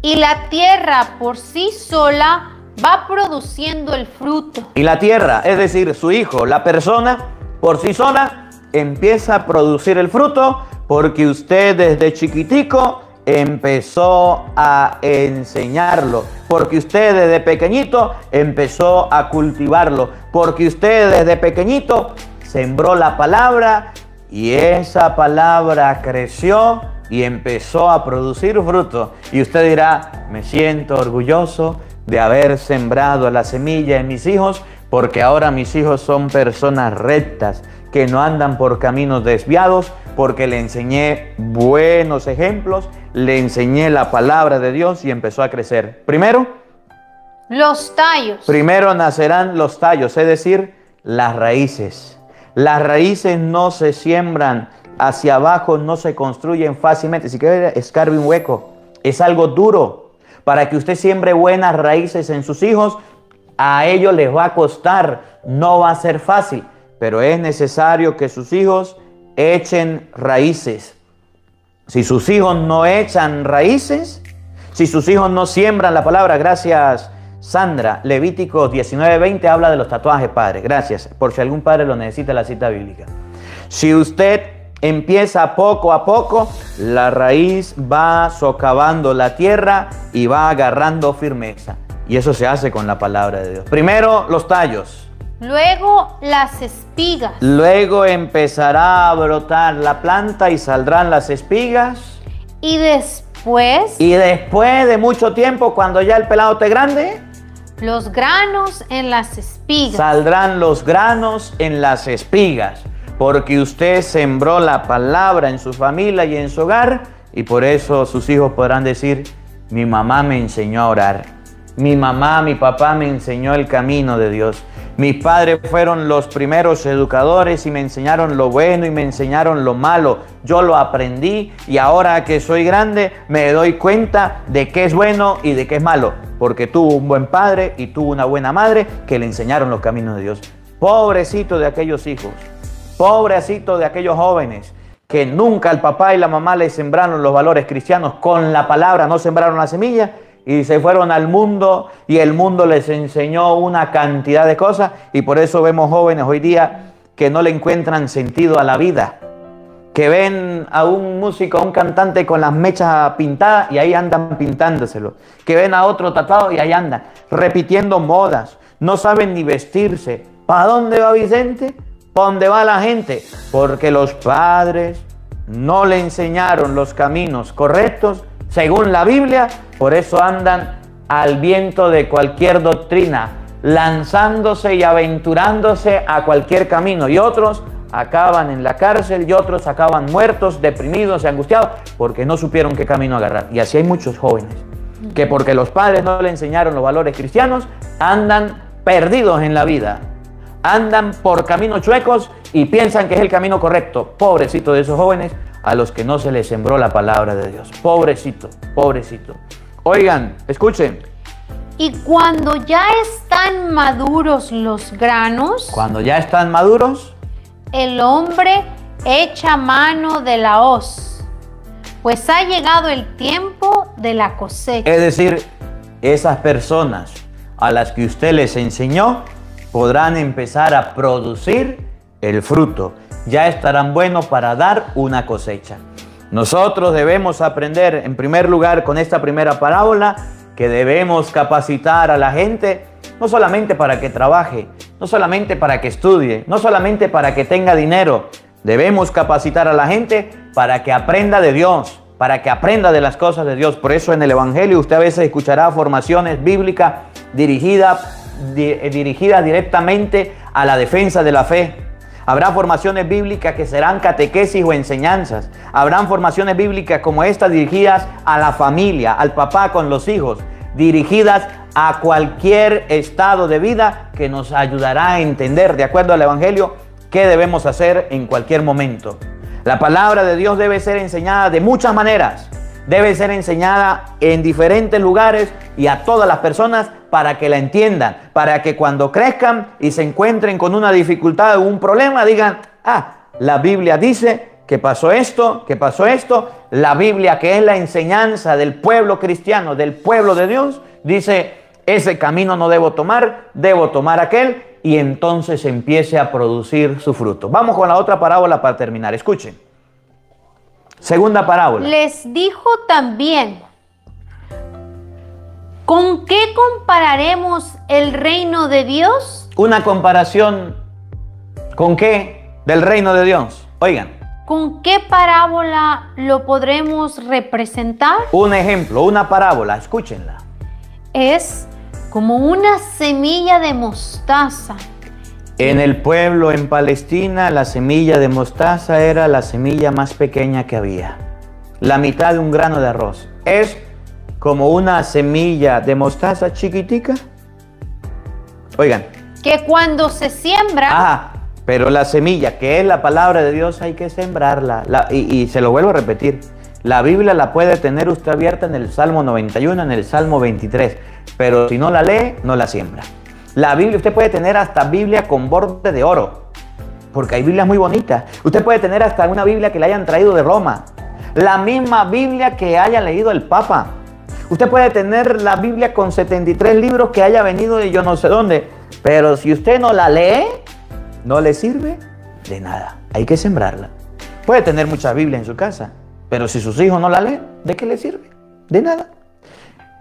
S2: Y la tierra por sí sola va produciendo el fruto.
S1: Y la tierra, es decir, su hijo, la persona, por sí sola, empieza a producir el fruto porque usted desde chiquitico empezó a enseñarlo, porque usted desde pequeñito empezó a cultivarlo, porque usted desde pequeñito sembró la palabra y esa palabra creció y empezó a producir fruto. Y usted dirá, me siento orgulloso de haber sembrado la semilla en mis hijos, porque ahora mis hijos son personas rectas, que no andan por caminos desviados, porque le enseñé buenos ejemplos, le enseñé la palabra de Dios y empezó a crecer. Primero,
S2: los tallos.
S1: Primero nacerán los tallos, es decir, las raíces. Las raíces no se siembran hacia abajo, no se construyen fácilmente. Si quiere, escarbe un hueco. Es algo duro. Para que usted siembre buenas raíces en sus hijos, a ellos les va a costar, no va a ser fácil. Pero es necesario que sus hijos echen raíces. Si sus hijos no echan raíces, si sus hijos no siembran la palabra, gracias Sandra, Levíticos 19:20 habla de los tatuajes, padre. Gracias, por si algún padre lo necesita, la cita bíblica. Si usted empieza poco a poco, la raíz va socavando la tierra y va agarrando firmeza. Y eso se hace con la palabra de Dios. Primero los tallos.
S2: Luego las espigas.
S1: Luego empezará a brotar la planta y saldrán las espigas.
S2: Y después
S1: de mucho tiempo, cuando ya el pelado esté grande,
S2: los granos en las espigas.
S1: Saldrán los granos en las espigas, porque usted sembró la palabra en su familia y en su hogar, y por eso sus hijos podrán decir, mi mamá me enseñó a orar, mi mamá, mi papá me enseñó el camino de Dios. Mis padres fueron los primeros educadores y me enseñaron lo bueno y me enseñaron lo malo. Yo lo aprendí y ahora que soy grande me doy cuenta de qué es bueno y de qué es malo. Porque tuvo un buen padre y tuvo una buena madre que le enseñaron los caminos de Dios. Pobrecito de aquellos hijos, pobrecito de aquellos jóvenes que nunca el papá y la mamá les sembraron los valores cristianos. Con la palabra no sembraron la semilla. Y se fueron al mundo y el mundo les enseñó una cantidad de cosas y por eso vemos jóvenes hoy día que no le encuentran sentido a la vida, que ven a un músico, a un cantante con las mechas pintadas y ahí andan pintándoselo, que ven a otro tatuado y ahí andan repitiendo modas, no saben ni vestirse. ¿Para dónde va Vicente? ¿Para dónde va la gente? Porque los padres no le enseñaron los caminos correctos según la Biblia, por eso andan al viento de cualquier doctrina, lanzándose y aventurándose a cualquier camino. Y otros acaban en la cárcel y otros acaban muertos, deprimidos y angustiados, porque no supieron qué camino agarrar. Y así hay muchos jóvenes, que porque los padres no le enseñaron los valores cristianos, andan perdidos en la vida. Andan por caminos chuecos y piensan que es el camino correcto. Pobrecito de esos jóvenes a los que no se les sembró la palabra de Dios. Pobrecito, pobrecito. Oigan, escuchen.
S2: Y cuando ya están maduros los granos,
S1: Cuando ya están maduros,
S2: el hombre echa mano de la hoz, pues ha llegado el tiempo de la cosecha.
S1: es decir, esas personas a las que usted les enseñó podrán empezar a producir el fruto. Ya estarán buenos para dar una cosecha. Nosotros debemos aprender, en primer lugar, con esta primera parábola, que debemos capacitar a la gente, no solamente para que trabaje, no solamente para que estudie, no solamente para que tenga dinero. Debemos capacitar a la gente para que aprenda de Dios, para que aprenda de las cosas de Dios. Por eso en el Evangelio usted a veces escuchará formaciones bíblicas dirigidas directamente a la defensa de la fe. Habrá formaciones bíblicas que serán catequesis o enseñanzas. Habrán formaciones bíblicas como estas dirigidas a la familia, al papá con los hijos, dirigidas a cualquier estado de vida que nos ayudará a entender, de acuerdo al Evangelio, qué debemos hacer en cualquier momento. La palabra de Dios debe ser enseñada de muchas maneras. Debe ser enseñada en diferentes lugares y a todas las personas para que la entiendan, para que cuando crezcan y se encuentren con una dificultad o un problema digan, la Biblia dice que pasó esto, que pasó esto. La Biblia, que es la enseñanza del pueblo cristiano, del pueblo de Dios, dice, ese camino no debo tomar aquel, y entonces empiece a producir su fruto. Vamos con la otra parábola para terminar. Escuchen. Segunda parábola.
S2: Les dijo también, ¿con qué compararemos el reino de Dios?
S1: Una comparación, ¿con qué? del reino de Dios. Oigan.
S2: ¿Con qué parábola lo podremos representar?
S1: Un ejemplo, una parábola, escúchenla.
S2: Es como una semilla de mostaza.
S1: En el pueblo, en Palestina, la semilla de mostaza era la semilla más pequeña que había. La mitad de un grano de arroz. Es como una semilla de mostaza chiquitica. Oigan.
S2: Que cuando se siembra...
S1: Pero la semilla, que es la palabra de Dios, hay que sembrarla. Y se lo vuelvo a repetir. La Biblia la puede tener usted abierta en el Salmo 91, en el Salmo 23. Pero si no la lee, no la siembra. La Biblia, usted puede tener hasta Biblia con borde de oro. Porque hay Biblias muy bonitas. Usted puede tener hasta una Biblia que le hayan traído de Roma. La misma Biblia que haya leído el Papa. Usted puede tener la Biblia con 73 libros que haya venido de yo no sé dónde. Pero si usted no la lee, no le sirve de nada. Hay que sembrarla. Puede tener muchas Biblias en su casa, pero si sus hijos no la leen, ¿de qué le sirve? De nada.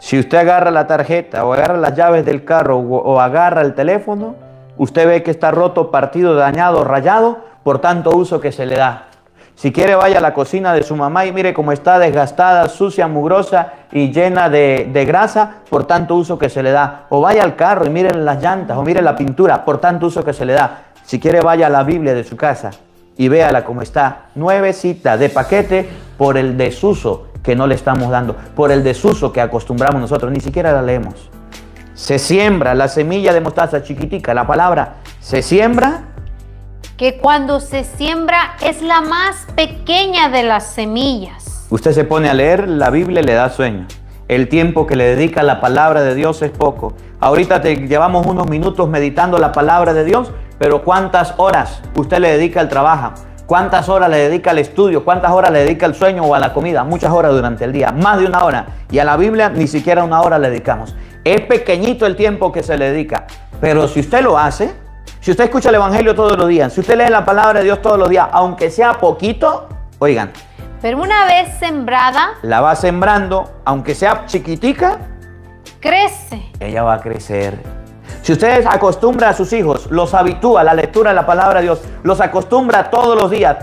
S1: Si usted agarra la tarjeta o agarra las llaves del carro o agarra el teléfono, usted ve que está roto, partido, dañado, rayado por tanto uso que se le da. Si quiere, vaya a la cocina de su mamá y mire cómo está desgastada, sucia, mugrosa y llena de grasa por tanto uso que se le da. O vaya al carro y mire las llantas o mire la pintura por tanto uso que se le da. Si quiere, vaya a la Biblia de su casa y véala cómo está, nuevecita, de paquete, por el desuso que no le estamos dando, por el desuso que acostumbramos nosotros, ni siquiera la leemos. Se siembra la semilla de mostaza chiquitica, la palabra se siembra.
S2: Que cuando se siembra es la más pequeña de las semillas.
S1: Usted se pone a leer la Biblia y le da sueño. El tiempo que le dedica a la palabra de Dios es poco. Ahorita llevamos unos minutos meditando la palabra de Dios, pero ¿cuántas horas usted le dedica al trabajo? ¿Cuántas horas le dedica al estudio? ¿Cuántas horas le dedica al sueño o a la comida? Muchas horas durante el día, más de una hora. Y a la Biblia ni siquiera una hora le dedicamos. Es pequeñito el tiempo que se le dedica. Pero si usted lo hace, si usted escucha el Evangelio todos los días, si usted lee la palabra de Dios todos los días, aunque sea poquito, oigan.
S2: Pero una vez sembrada,
S1: la va sembrando, aunque sea chiquitica,
S2: crece.
S1: Ella va a crecer. Si usted acostumbra a sus hijos, los habitúa a la lectura de la palabra de Dios, los acostumbra todos los días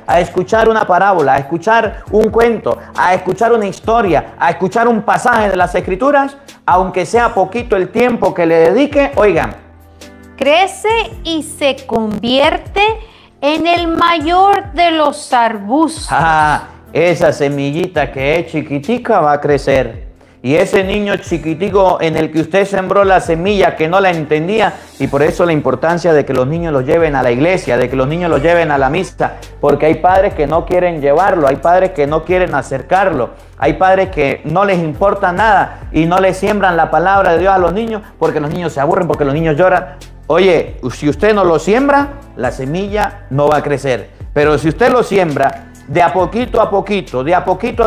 S1: a escuchar una parábola, a escuchar un cuento, a escuchar una historia, a escuchar un pasaje de las Escrituras, aunque sea poquito el tiempo que le dedique, oigan.
S2: Crece y se convierte en el mayor de los arbustos.
S1: Esa semillita que es chiquitica va a crecer. Y ese niño chiquitico en el que usted sembró la semilla que no la entendía, y por eso la importancia de que los niños los lleven a la iglesia, de que los niños los lleven a la misa, porque hay padres que no quieren llevarlo, hay padres que no quieren acercarlo, hay padres que no les importa nada y no les siembran la palabra de Dios a los niños porque los niños se aburren, porque los niños lloran. Oye, si usted no lo siembra, la semilla no va a crecer. Pero si usted lo siembra, de a poquito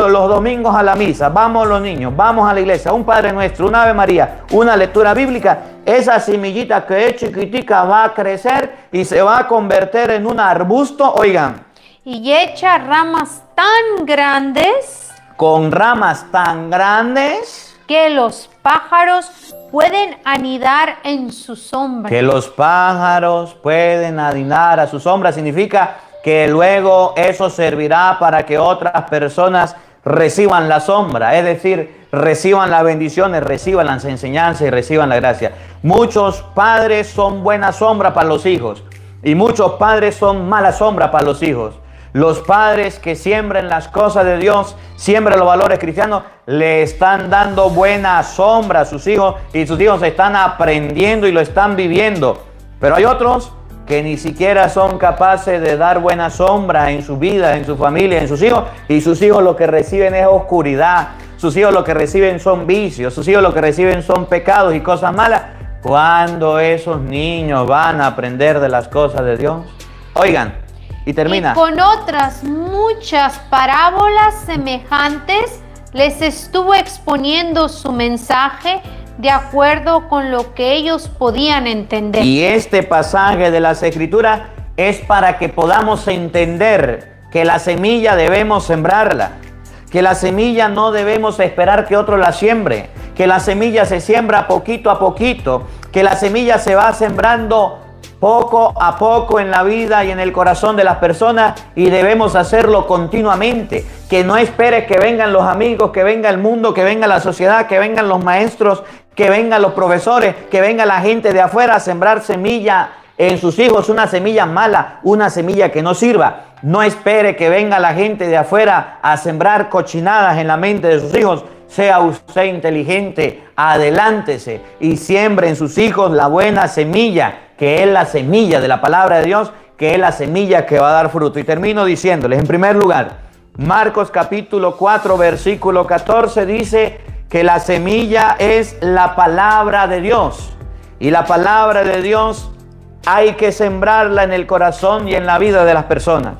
S1: los domingos a la misa, vamos los niños, vamos a la iglesia, un Padre Nuestro, una Ave María, una lectura bíblica, esa semillita que es chiquitica va a crecer y se va a convertir en un arbusto, oigan.
S2: Y echa ramas tan grandes.
S1: Con ramas tan grandes.
S2: Que los pájaros pueden anidar en su sombra.
S1: Que los pájaros pueden anidar a su sombra significa que luego eso servirá para que otras personas reciban la sombra, es decir, reciban las bendiciones, reciban las enseñanzas y reciban la gracia. Muchos padres son buena sombra para los hijos y muchos padres son mala sombra para los hijos. Los padres que siembran las cosas de Dios, siembran los valores cristianos, le están dando buena sombra a sus hijos y sus hijos están aprendiendo y lo están viviendo. Pero hay otros que ni siquiera son capaces de dar buena sombra en su vida, en su familia, en sus hijos, y sus hijos lo que reciben es oscuridad, sus hijos lo que reciben son vicios, sus hijos lo que reciben son pecados y cosas malas. ¿Cuándo esos niños van a aprender de las cosas de Dios? Oigan, y termina.
S2: Y con otras muchas parábolas semejantes les estuvo exponiendo su mensaje de acuerdo con lo que ellos podían entender.
S1: Y este pasaje de las Escrituras es para que podamos entender que la semilla debemos sembrarla, que la semilla no debemos esperar que otro la siembre, que la semilla se siembra poquito a poquito, que la semilla se va sembrando poco a poco en la vida y en el corazón de las personas, y debemos hacerlo continuamente. Que no espere que vengan los amigos, que venga el mundo, que venga la sociedad, que vengan los maestros, que vengan los profesores, que venga la gente de afuera a sembrar semilla en sus hijos, una semilla mala, una semilla que no sirva. No espere que venga la gente de afuera a sembrar cochinadas en la mente de sus hijos. Sea usted inteligente, adelántese y siembre en sus hijos la buena semilla, que es la semilla de la palabra de Dios, que es la semilla que va a dar fruto. Y termino diciéndoles, en primer lugar, Marcos capítulo 4, versículo 14 dice que la semilla es la palabra de Dios. Y la palabra de Dios hay que sembrarla en el corazón y en la vida de las personas.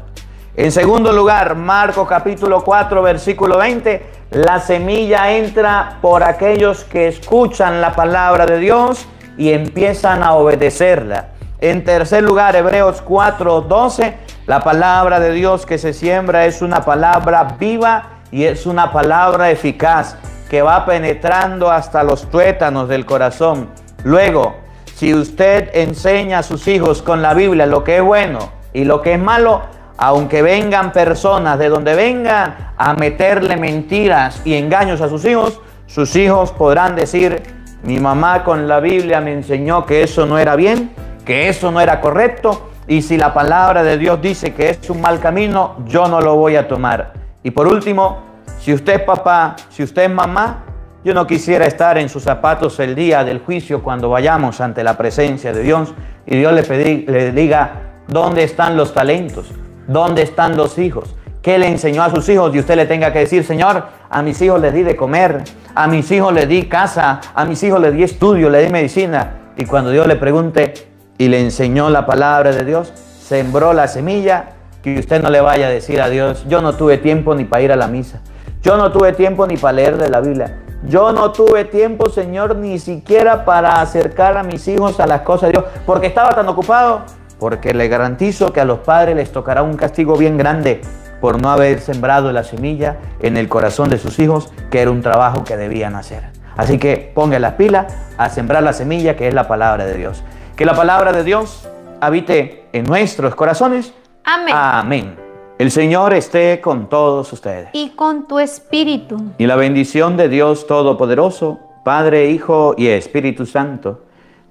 S1: En segundo lugar, Marcos capítulo 4, versículo 20, la semilla entra por aquellos que escuchan la palabra de Dios y empiezan a obedecerla. En tercer lugar, Hebreos 4, 12, la palabra de Dios que se siembra es una palabra viva y es una palabra eficaz que va penetrando hasta los tuétanos del corazón. Luego, si usted enseña a sus hijos con la Biblia lo que es bueno y lo que es malo, aunque vengan personas de donde vengan a meterle mentiras y engaños a sus hijos podrán decir: mi mamá con la Biblia me enseñó que eso no era bien, que eso no era correcto, y si la palabra de Dios dice que es un mal camino, yo no lo voy a tomar. Y por último, si usted es papá, si usted es mamá, yo no quisiera estar en sus zapatos el día del juicio cuando vayamos ante la presencia de Dios y Dios le diga: ¿dónde están los talentos? ¿Dónde están los hijos? ¿Qué le enseñó a sus hijos? Y usted le tenga que decir: Señor, a mis hijos les di de comer, a mis hijos les di casa, a mis hijos les di estudio, les di medicina. Y cuando Dios le pregunte y le enseñó la palabra de Dios, sembró la semilla, que usted no le vaya a decir a Dios: yo no tuve tiempo ni para ir a la misa, yo no tuve tiempo ni para leer de la Biblia, yo no tuve tiempo, Señor, ni siquiera para acercar a mis hijos a las cosas de Dios, porque estaba tan ocupado. Porque le garantizo que a los padres les tocará un castigo bien grande por no haber sembrado la semilla en el corazón de sus hijos, que era un trabajo que debían hacer. Así que ponga las pilas a sembrar la semilla, que es la palabra de Dios. Que la palabra de Dios habite en nuestros corazones.
S2: Amén.
S1: Amén. El Señor esté con todos ustedes.
S2: Y con tu espíritu.
S1: Y la bendición de Dios Todopoderoso, Padre, Hijo y Espíritu Santo,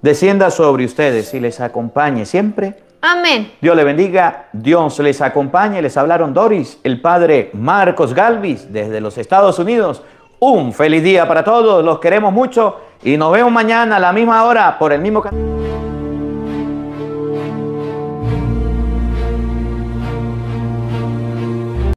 S1: descienda sobre ustedes y les acompañe siempre.
S2: Amén.
S1: Dios les bendiga, Dios les acompañe. Les hablaron Doris, el padre Marcos Galvis, desde los Estados Unidos. Un feliz día para todos, los queremos mucho y nos vemos mañana a la misma hora por el mismo canal.